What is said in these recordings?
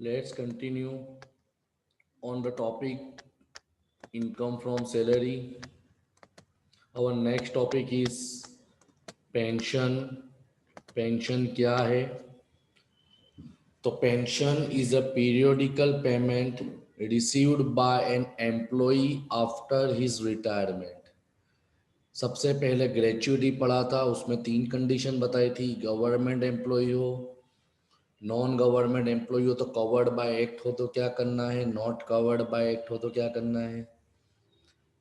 Let's continue on the topic income from salary. Our next topic is pension. Pension क्या है? तो pension is a periodical payment received by an employee after his retirement. सबसे पहले gratuity पढ़ा था, उसमें तीन कंडीशन बताई थी। गवर्नमेंट एम्प्लॉय हो, नॉन गवर्नमेंट एम्प्लॉय हो तो कवर्ड बाय एक्ट हो तो क्या करना है, नॉट कवर्ड बाय एक्ट हो तो क्या करना है।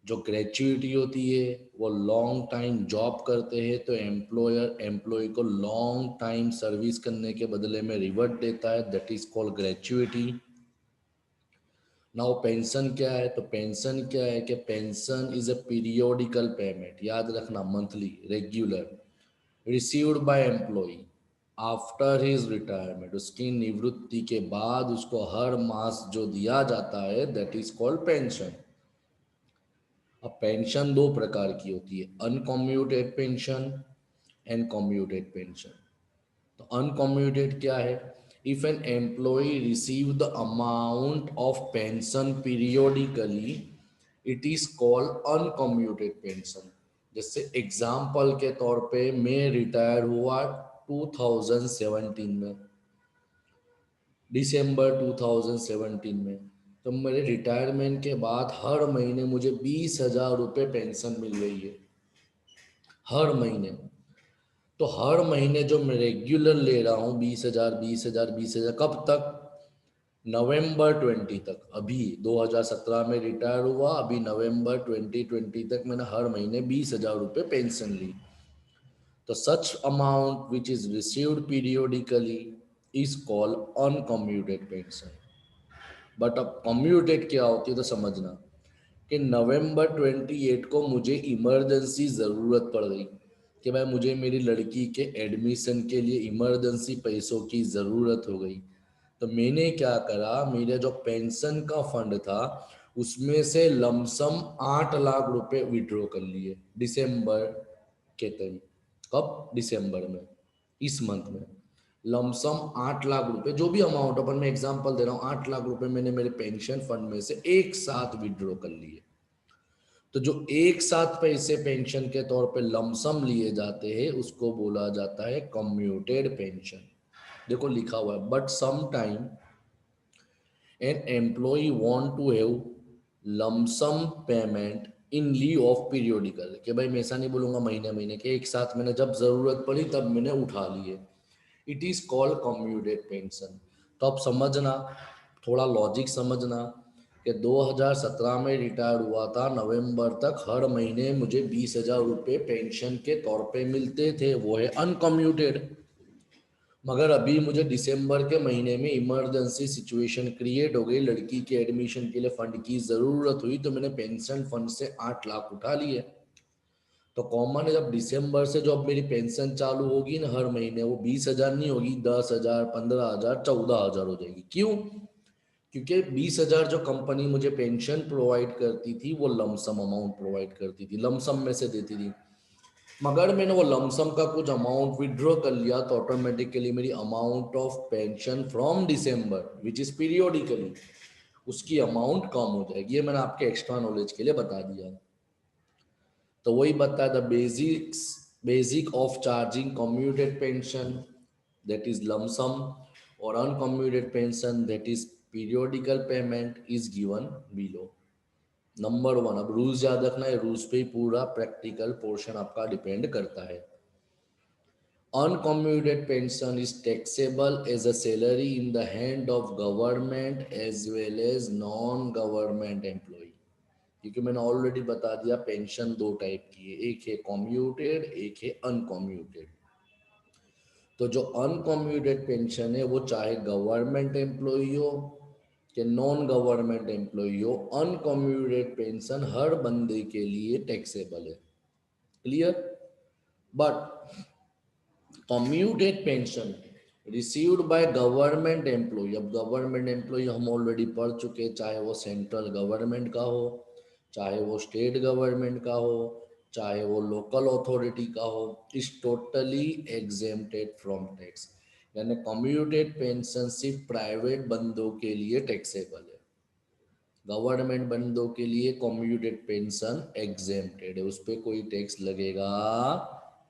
जो ग्रेच्युइटी होती है वो लॉन्ग टाइम जॉब करते हैं तो एम्प्लॉयर एम्प्लॉय को लॉन्ग टाइम सर्विस करने के बदले में रिवर्ट देता है, that is called gratuity. Now pension क्या है? तो पेंशन क्या है कि pension is a periodical payment, याद रखना, monthly regular, received by employee after his retirement, उसकी निवृत्ति के बाद उसको हर मास जो दिया जाता है दैट इज कॉल्ड पेंशन। अब पेंशन दो प्रकार की होती है, uncommuted pension and commuted pension. तो अनकम्यूटेड क्या है? If an employee receive the amount of pension periodically it is called uncommuted pension. जैसे एग्जाम्पल के तौर पे मैं रिटायर हुआ 2017 में, दिसंबर 2017 में। तो मेरे रिटायरमेंट के बाद हर महीने मुझे 20,000 रुपये पेंशन मिल रही है, हर महीने। तो हर महीने जो मैं रेगुलर ले रहा हूँ 20,000 20,000 20,000, कब तक? नवंबर 20 तक। अभी 2017 में रिटायर हुआ, अभी नवंबर 2020 तक मैंने हर महीने 20,000 रुपये पेंशन ली। तो such amount which is received periodically is called uncommuted pension. But अब कम्यूटेड क्या होती है तो समझना कि नवंबर 28 को मुझे इमरजेंसी ज़रूरत पड़ गई कि भाई मुझे मेरी लड़की के एडमिशन के लिए इमरजेंसी पैसों की ज़रूरत हो गई। तो मैंने क्या करा, मेरा जो पेंशन का फंड था उसमें से लमसम 8 लाख रुपए विड्रॉ कर लिए दिसंबर के टाइम। कब? दिसंबर में, इस मंथ में। लमसम 8 लाख रुपए, जो भी अमाउंट अपन, मैं एग्जांपल दे रहा हूँ, 8 लाख रुपए मैंने मेरे पेंशन फंड में से एक साथ विड्रॉ कर लिए। तो जो एक साथ पैसे पेंशन के तौर पे लमसम लिए जाते हैं उसको बोला जाता है कम्यूटेड पेंशन। देखो लिखा हुआ है, but some time an employee want to have lump sum payment in leave of periodical, कि भाई मैं ऐसा नहीं बोलूंगा महीने महीने के, एक साथ मैंने जब जरूरत पड़ी तब मैंने उठा लिए, it is called commuted pension. तो अब समझना, थोड़ा लॉजिक समझना कि 2017 में रिटायर हुआ था, नवंबर तक हर महीने मुझे 20,000 रुपये पेंशन के तौर पे मिलते थे, वो है अनकम्यूटेड। मगर अभी मुझे दिसंबर के महीने में इमरजेंसी सिचुएशन क्रिएट हो गई, लड़की के एडमिशन के लिए फंड की ज़रूरत हुई, तो मैंने पेंशन फंड से 8 लाख उठा लिए। तो कॉमन है, जब दिसंबर से जो अब मेरी पेंशन चालू होगी ना हर महीने, वो 20,000 नहीं होगी, 10,000 15,000 14,000 हो जाएगी। क्यों? क्योंकि 20,000 जो कंपनी मुझे पेंशन प्रोवाइड करती थी वो लमसम अमाउंट प्रोवाइड करती थी, लमसम में से देती थी। मगर मैंने वो लमसम का कुछ अमाउंट विड्रॉ कर लिया तो ऑटोमेटिकली मेरी amount of pension from December which is periodically, उसकी अमाउंट कम हो जाएगी। ये मैंने आपके एक्स्ट्रा नॉलेज के लिए बता दिया। तो वही बताया, the basics basic of charging commuted pension that is lump sum और uncommuted pension that is periodical payment is given below. Number 1, अब रूल्स याद रखना है, रूल्स पे ही पूरा प्रैक्टिकल पोर्शन आपका डिपेंड करता है। Uncommuted pension is taxable as a salary in the hand of government as well as non-government employee। क्योंकि मैंने ऑलरेडी बता दिया पेंशन दो टाइप की है, एक है कम्यूटेड, एक है अनकम्यूटेड। तो जो अनकम्यूटेड पेंशन है वो चाहे गवर्नमेंट एम्प्लॉई हो कि नॉन गवर्नमेंट एम्प्लॉई हो, अनकम्यूटेड पेंशन हर बंदे के लिए टैक्सेबल है। Clear? But commuted pension received by government employee, अब गवर्नमेंट एम्प्लॉय हम ऑलरेडी पढ़ चुके, चाहे वो सेंट्रल गवर्नमेंट का हो, चाहे वो स्टेट गवर्नमेंट का हो, चाहे वो लोकल अथॉरिटी का हो, is totally exempted from tax. यानी कम्यूटेड पेंशन सिर्फ प्राइवेट बंदों के लिए टैक्सेबल है, गवर्नमेंट बंदों के लिए कम्यूटेड पेंशन एग्जेम्प्टेड है, उस पर कोई टैक्स लगेगा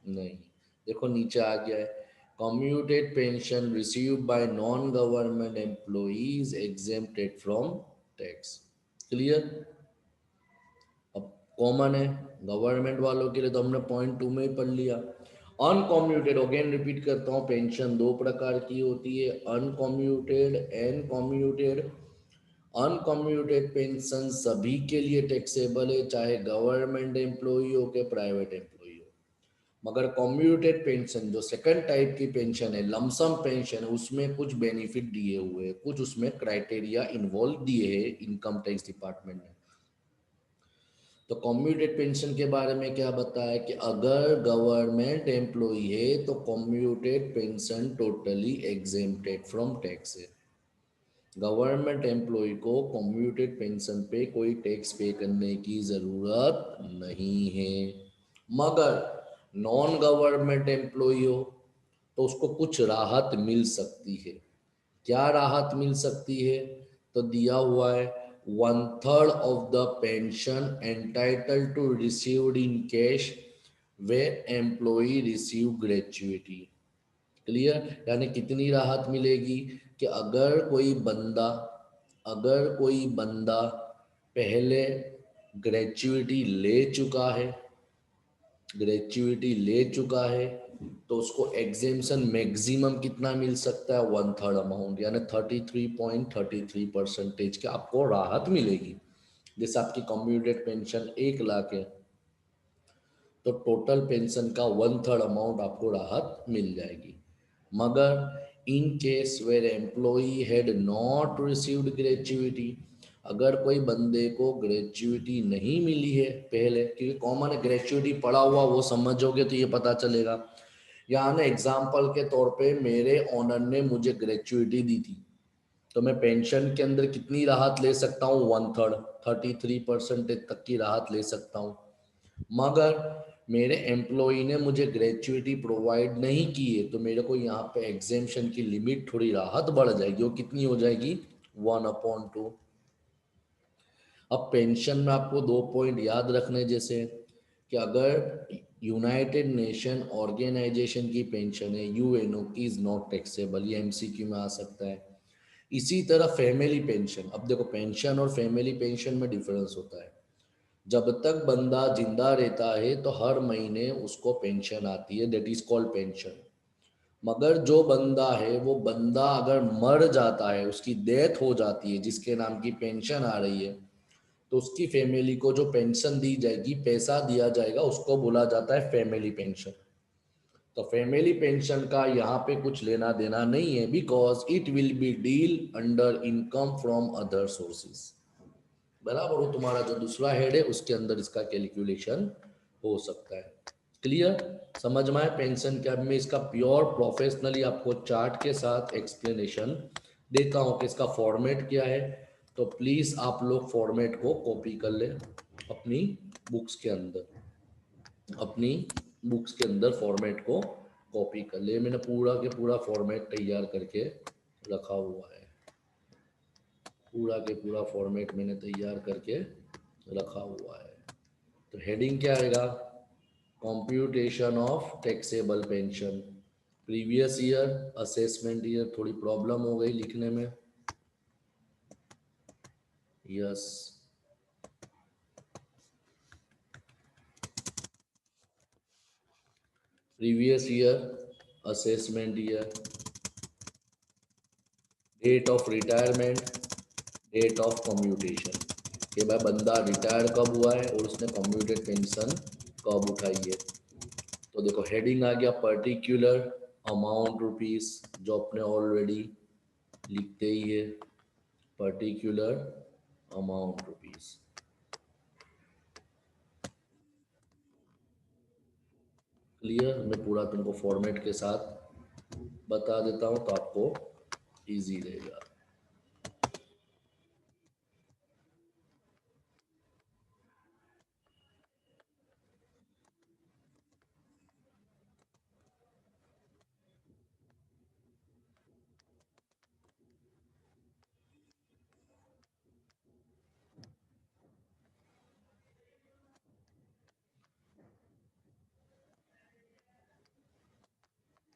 नहीं। देखो नीचे आ गया है, commuted pension receive by non government employees exempted from tax. Clear? अब कॉमन है गवर्नमेंट वालों के लिए, तो हमने पॉइंट 2 में ही पढ़ लिया। अनकम्यूटेड, अगेन रिपीट करता हूँ, पेंशन दो प्रकार की होती है, uncommuted and commuted. Uncommuted pension सभी के लिए टैक्सेबल है, चाहे गवर्नमेंट एम्प्लॉई हो के प्राइवेट एम्प्लॉई हो। मगर कम्यूटेड पेंशन जो सेकंड टाइप की पेंशन है, लमसम पेंशन है, उसमें कुछ बेनिफिट दिए हुए हैं, कुछ उसमें क्राइटेरिया इन्वॉल्व दिए हैं इनकम टैक्स डिपार्टमेंट ने। तो कम्यूटेड पेंशन के बारे में क्या बताया कि अगर गवर्नमेंट एम्प्लॉई है तो commuted pension totally exempted from tax है। गवर्नमेंट एम्प्लॉय को कम्यूटेड पेंशन पे कोई टैक्स पे करने की ज़रूरत नहीं है। मगर नॉन गवर्नमेंट एम्प्लॉय हो तो उसको कुछ राहत मिल सकती है। क्या राहत मिल सकती है? तो दिया हुआ है, 1/3 of the pension entitle to received in cash where employee receive gratuity. Clear? यानी कितनी राहत मिलेगी कि अगर कोई बंदा पहले ग्रेचुइटी ले चुका है तो उसको एग्जेम्पशन मैक्सिमम कितना मिल सकता है? 1/3 अमाउंट, यानी 33.33% की आपको राहत मिलेगी। जैसे आपकी कम्यूटेड पेंशन 1 लाख है तो टोटल पेंशन का 1/3 अमाउंट आपको राहत मिल जाएगी। मगर in case where employee had not received gratuity, अगर कोई बंदे को ग्रेचुइटी नहीं मिली है पहले, क्योंकि कॉमन है ग्रेचुइटी पड़ा हुआ वो समझोगे तो ये पता चलेगा। यहाँ ना एग्जाम्पल के तौर पे मेरे ऑनर ने मुझे ग्रेचुइटी दी थी तो मैं पेंशन के अंदर कितनी राहत ले सकता हूँ? 1/3, 33% तक की राहत ले सकता हूँ। मगर मेरे एम्प्लॉई ने मुझे ग्रेचुइटी प्रोवाइड नहीं की है तो मेरे को यहाँ पे एग्जेम्पशन की लिमिट थोड़ी राहत बढ़ जाएगी। वो कितनी हो जाएगी? 1/2। अब पेंशन में आपको 2 पॉइंट याद रखने जैसे कि अगर यूनाइटेड नेशन ऑर्गेनाइजेशन की पेंशन है, यूएनओ की, इज नॉट टैक्सेबल, ये एमसीक्यू में आ सकता है। इसी तरह फैमिली पेंशन, अब देखो पेंशन और फैमिली पेंशन में डिफरेंस होता है। जब तक बंदा जिंदा रहता है तो हर महीने उसको पेंशन आती है, दैट इज कॉल्ड पेंशन। मगर जो बंदा है वो बंदा अगर मर जाता है, उसकी डेथ हो जाती है, जिसके नाम की पेंशन आ रही है, तो उसकी फैमिली को जो पेंशन दी जाएगी, पैसा दिया जाएगा, उसको बोला जाता है फैमिली पेंशन। तो फैमिली पेंशन का यहाँ पे कुछ लेना देना नहीं है, because it will be deal under income from other sources. बराबर, वो तुम्हारा जो दूसरा हेड है उसके अंदर इसका कैलकुलेशन हो सकता है। क्लियर? समझ में आए पेंशन क्या? मैं इसका प्योर प्रोफेशनली आपको चार्ट के साथ एक्सप्लेनेशन देता हूँ कि इसका फॉर्मेट क्या है। तो प्लीज आप लोग फॉर्मेट को कॉपी कर ले अपनी बुक्स के अंदर, अपनी बुक्स के अंदर फॉर्मेट को कॉपी कर ले। मैंने पूरा के पूरा फॉर्मेट तैयार करके रखा हुआ है, पूरा के पूरा फॉर्मेट मैंने तैयार करके रखा हुआ है। तो हेडिंग क्या आएगा? Computation of taxable pension, previous year, assessment year. थोड़ी प्रॉब्लम हो गई लिखने में, yes. Previous year, assessment year, date of retirement, date of commutation, कि भाई बंदा रिटायर कब हुआ है और उसने कम्यूटेड पेंशन कब उठाई है। तो देखो हेडिंग आ गया पर्टिकुलर अमाउंट रुपीस, जो अपने ऑलरेडी लिखते ही है, पर्टिकुलर अमाउंट रुपीस। क्लियर? मैं पूरा तुमको फॉर्मेट के साथ बता देता हूँ तो आपको इजी रहेगा।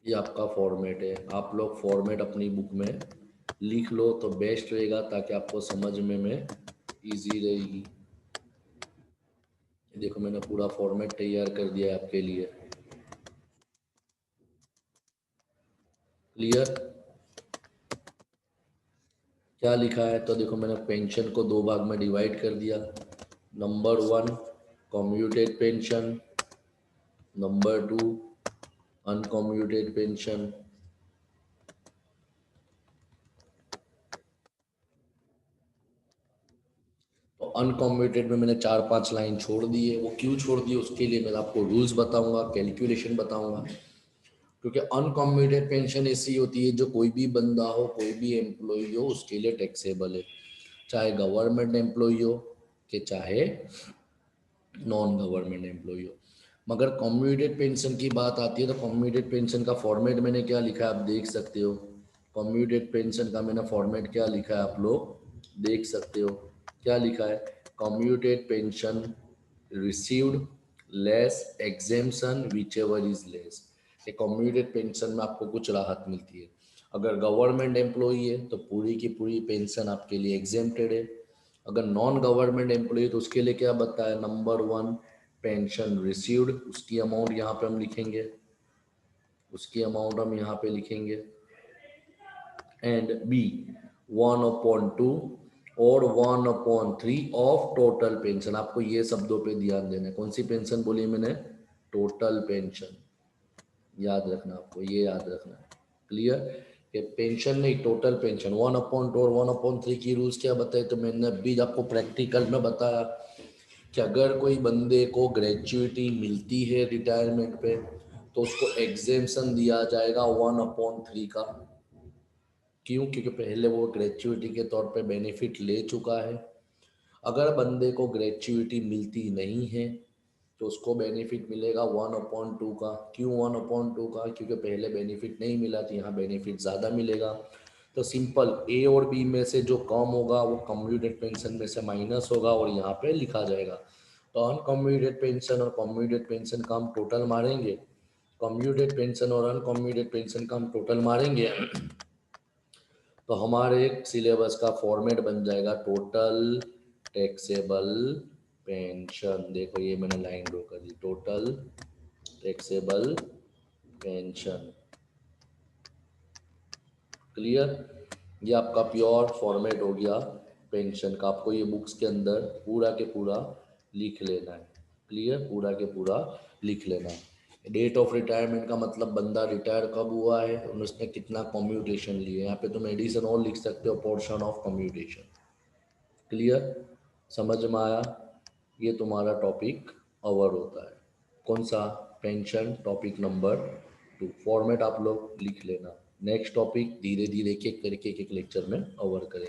ये आपका फॉर्मेट है, आप लोग फॉर्मेट अपनी बुक में लिख लो तो बेस्ट रहेगा, ताकि आपको समझने में इजी रहेगी। देखो मैंने पूरा फॉर्मेट तैयार कर दिया है आपके लिए। क्लियर? क्या लिखा है तो देखो, मैंने पेंशन को दो भाग में डिवाइड कर दिया। Number one, commuted pension. Number two, uncommuted pension. तो अनकम्यूटेड में मैंने चार पांच लाइन छोड़ दी है। वो क्यों छोड़ दी उसके लिए मैं आपको रूल्स बताऊंगा, कैलकुलेशन बताऊंगा। क्योंकि अनकम्यूटेड पेंशन ऐसी होती है जो कोई भी बंदा हो, कोई भी एम्प्लॉय हो, उसके लिए टैक्सेबल है, चाहे गवर्नमेंट एम्प्लॉय हो कि चाहे नॉन गवर्नमेंट एम्प्लॉय हो। मगर कम्यूटेड पेंशन की बात आती है तो कम्यूटेड पेंशन का फॉर्मेट मैंने क्या लिखा है आप देख सकते हो। कम्यूटेड पेंशन का मैंने फॉर्मेट क्या लिखा है आप लोग देख सकते हो। क्या लिखा है? Commuted pension received less exemption which ever is less. Commuted pension में आपको कुछ राहत मिलती है। अगर गवर्नमेंट एम्प्लॉय है तो पूरी की पूरी पेंशन आपके लिए एग्जेम्प्टेड है। अगर नॉन गवर्नमेंट एम्प्लॉय तो उसके लिए क्या बताया? नंबर वन, पेंशन रिसीव्ड, उसकी अमाउंट यहाँ पे हम लिखेंगे, उसकी अमाउंट हम यहाँ पे लिखेंगे। एंड बी, 1/2 और 1/3 ऑफ टोटल पेंशन। आपको ये शब्दों पे ध्यान देना है। कौन सी पेंशन बोली मैंने? Total pension. याद रखना, आपको ये याद रखना है। क्लियर? कि पेंशन नहीं, टोटल पेंशन। 1/2 और 1/3 की रूल्स क्या बताए तो मैंने अभी आपको प्रैक्टिकल में बताया कि अगर कोई बंदे को ग्रेचुइटी मिलती है रिटायरमेंट पे तो उसको एग्जेम्पशन दिया जाएगा 1/3 का। क्यों? क्योंकि पहले वो ग्रेचुइटी के तौर पे बेनिफिट ले चुका है। अगर बंदे को ग्रेचुइटी मिलती नहीं है तो उसको बेनिफिट मिलेगा 1/2 का। क्यों 1/2 का? क्योंकि पहले बेनिफिट नहीं मिला तो यहाँ बेनिफिट ज़्यादा मिलेगा। तो सिंपल, ए और बी में से जो कम होगा वो कम्यूटेड पेंशन में से माइनस होगा और यहाँ पे लिखा जाएगा। तो अनकम्यूटेड पेंशन और कम्यूटेड पेंशन का हम टोटल मारेंगे। कम्यूटेड पेंशन और अनकम्यूटेड पेंशन का हम टोटल मारेंगे तो हमारे सिलेबस का फॉर्मेट बन जाएगा टोटल टैक्सेबल पेंशन। देखो ये मैंने लाइन ड्रॉ कर दी, टोटल टैक्सेबल पेंशन। क्लियर? ये आपका प्योर फॉर्मेट हो गया पेंशन का। आपको ये बुक्स के अंदर पूरा के पूरा लिख लेना है। क्लियर? पूरा के पूरा लिख लेना है। डेट ऑफ रिटायरमेंट का मतलब बंदा रिटायर कब हुआ है और उसने कितना कम्यूटेशन लिए। यहाँ पे तुम एडिशन और लिख सकते हो, पोर्शन ऑफ कम्यूटेशन। क्लियर? समझ में आया? ये तुम्हारा टॉपिक कवर होता है। कौन सा? Pension, topic number 2। फॉर्मेट आप लोग लिख लेना। नेक्स्ट टॉपिक धीरे धीरे एक एक करके एक एक लेक्चर में कवर करेंगे।